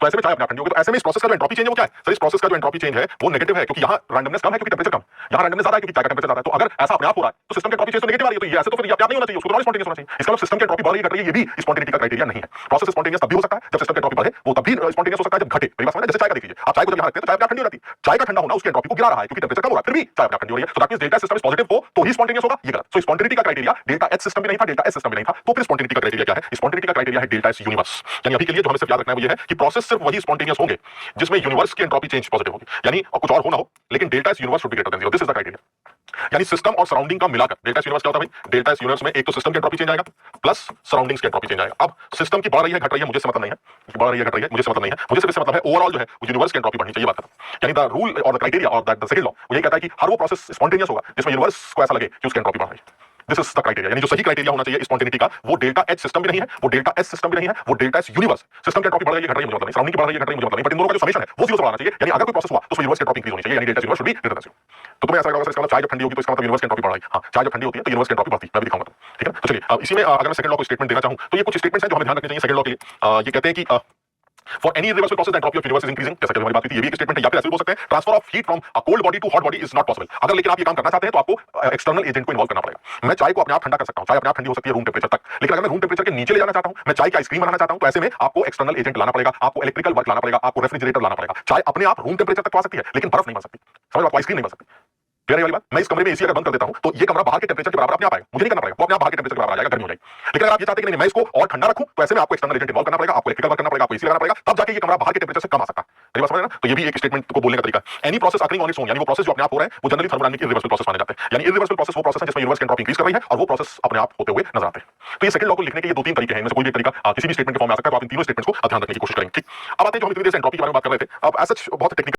तो ऐसे में चाय अपने आप ठंडी होगी। तो ऐसे में इस प्रोसेस का जो एंट्रोपी चेंज है वो क्या है सर? इस प्रोसेस का जो एंट्रोपी चेंज है वो नेगेटिव है, क्योंकि यहाँ रैंडमनेस कम है, क्योंकि टेंपरेचर कम, यहाँ रैंडमनेस ज्यादा है क्योंकि चाय का टेंपरेचर ज्यादा है। तो अगर ऐसा अपने आप हो रहा है तो सिस्टम के एंट्रोपी चेंज तो नेगेटिव आ रही है, तो ये ऐसे तो फिर ये अपने आप नहीं होना चाहिए, उसको नॉन स्पॉन्टेनियस होना चाहिए। इसका मतलब सिस्टम के एंट्रोपी बढ़ रही है घट रही है, ये भी स्पॉन्टेनिटी का क्राइटेरिया नहीं है। प्रोसेस स्पॉन्टेनियस तब भी हो सकता है जब सिस्टम के एंट्रोपी बढ़े, वो तब भी स्पॉन्टेनियस हो सकता है जब घटे। मेरी बात समझ रहे? जैसे चाय का देख लीजिए, आप चाय को जब यहाँ रखते हैं तो चाय अपने आप ठंडी हो जाती है, चाय का ठंडा होना उसके एंट्रोपी को गिरा रहा है क्योंकि टेंपरेचर कम हो रहा है, फिर भी चाय अपने आप ठंडी हो रही है। तो that means delta system is positive हो तो ही स्पॉन्टेनियस होगा, ये गलत। सो स्पॉन्टेनिटी का क्राइटेरिया डेल्टा एच सिस्टम भी नहीं था, डेल्टा एस सिस्टम भी नहीं था, तो फिर स्पॉन्टेनिटी का क्राइटेरिया क्या है? स्पॉन्टेनिटी का क्राइटेरिया है डेल्टा एस यूनिवर्स। यानी अभी के लिए जो हमें सिर्फ याद रखना है वो ये है कि प्रोसेस सिर्फ वही स्पॉन्टेनियस होंगे जिसमें यूनिवर्स की एंट्रोपी चेंज पॉजिटिव होगी, यानी कुछ और हो ना हो, लेकिन delta S universe should be greater than 0। This is the criteria. यानी सिस्टम और सराउंडिंग का मिलाकर डेल्टा एस यूनिवर्स क्या होता है भाई? डेल्टा एस यूनिवर्स में एक तो सिस्टम की एंट्रोपी चेंज आएगा प्लस सराउंडिंग्स की एंट्रोपी चेंज आएगा। अब सिस्टम की बढ़ रही है घट रही है मुझे से मतलब नहीं है, बढ़ रही है घट रही है मुझे से मतलब नहीं है, मुझे सिर्फ इससे मतलब है ओवरऑल जो है वो यूनिवर्स की एंट्रोपी बढ़नी चाहिए, बात खत्म। यानी द रूल और द क्राइटेरिया और द सेकंड लॉ वो ये कहता है कि हर वो प्रोसेस स्पॉन्टेनियस होगा जिसमें यूनिवर्स को ऐसा लगे कि उसकी एंट्रोपी बढ़ रही है। This is the criteria. यानी जो सही क्राइटेरिया होना चाहिए स्पॉन्टेनिटी का वो डेल्टा एच सिस्टम भी नहीं है, वो डेल्टा एस सिस्टम भी नहीं है, वो डेल्टा एस यूनिवर्स। सिस्टम की एंट्रोपी बढ़ रही है घट रही है मुझे मतलब नहीं, सराउंडिंग की बढ़ रही है घट रही है मुझे मतलब नहीं, बट इन दोनों का जो समेशन है वो 0 से बढ़ना चाहिए। यानी अगर कोई प्रोसेस हुआ तो उसमें यूनिवर्स की एंट्रोपी इंक्रीज होनी चाहिए, यानी delta universe should be greater than 0। तो तुम्हें ऐसा लगा इसका मतलब चाय जब ठंडी होगी तो इसका मतलब यूनिवर्स की एंट्रोपी बढ़ रही है। हां, चाय जब ठंडी होती है तो यूनिवर्स की एंट्रोपी बढ़ती है, मैं भी दिखाऊंगा तुमको, ठीक है? तो चलिए इसी में अगर मैं सेकंड लॉ को स्टेटमेंट देना चाहूं तो ये कुछ स्टेटमेंट्स हैं जो हमें ध्यान रखने चाहिए सेकंड लॉ के लिए। ये कहते हैं कि For any irreversible process, the entropy of universe is increasing. जैसा कि हमारी बात हुई थी, ये भी एक स्टेटमेंट है, या फिर ऐसे भी बोल सकते हैं transfer of heat from a cold body to hot body is not possible. अगर लेकिन आप ये काम करना चाहते हैं तो आपको एक्सटर्नल एजेंट को इन्वॉल्व करना पड़ेगा। मैं चाय को अपने आप ठंडा कर सकता हूं, चाय अपने आप ठंडी हो सकती है रूम टेंपरेचर तक, लेकिन अगर मैं रूम टेंपरेचर के नीचे ले जाना चाहता हूं, मैं चाय की आइसक्रीम बनाना चाहता हूं, तो ऐसे में आपको एक्सटर्नल एजेंट लाना पड़ेगा, आपको इलेक्ट्रिकल वर्क लाना पड़ेगा, आपको रेफ्रिजरेटर लाना पड़ेगा। चाय अपने आप रूम टेंपरेचर तक पहुंच सकती है लेकिन बर्फ नहीं बन सकती, समझ लो, आपको आइसक्रीम नहीं बन सकती। क्लियर है वाली बात? मैं इस कमरे में एसी अगर बंद कर देता हूं तो ये कमरा बाहर के टेंपरेचर के बराबर अपने आप आएगा, मुझे नहीं करना पड़ेगा, वो अपने आप बाहर के टेंपरेचर के बराबर आ जाएगा, गर्मी हो जाएगी। लेकिन अगर आप ये चाहते हैं कि नहीं मैं इसको और ठंडा रखूं तो ऐसे में आपको एक्सटर्नल एजेंट इन्वॉल्व करना पड़ेगा, आपको इलेक्ट्रिकल वर्क करना पड़ेगा, आपको एसी लगाना पड़ेगा, तब जाके ये कमरा बाहर के टेंपरेचर से कम आ सकता है। मेरी बात समझ रहे हैं ना? तो ये भी एक स्टेटमेंट को बोलने का तरीका है। Any process occurring on its own, यानी वो प्रोसेस जो अपने आप हो रहे हैं वो जनरली थर्मोडायनामिक इरिवर्सिबल प्रोसेस माने जाते हैं। यानी इरिवर्सिबल प्रोसेस वो प्रोसेस है जिसमें यूनिवर्स की एंट्रोपी इंक्रीज कर रही है और वो प्रोसेस अपने आप होते हुए नजर आते हैं। तो ये सेकंड लॉ को लिखने के ये दो तीन तरीके हैं, इनमें से कोई भी एक तरीका किसी भी स्टेटमेंट के फॉर्म में आ सकता है, तो आप इन तीनों स्टेटमेंट्स को ध्यान रखने की कोशिश करेंगे। ठीक, अब आते हैं जो हम इतनी देर से एंट्रोपी के बारे में बात कर रहे थे। अब एज सच बहुत टेक्निकल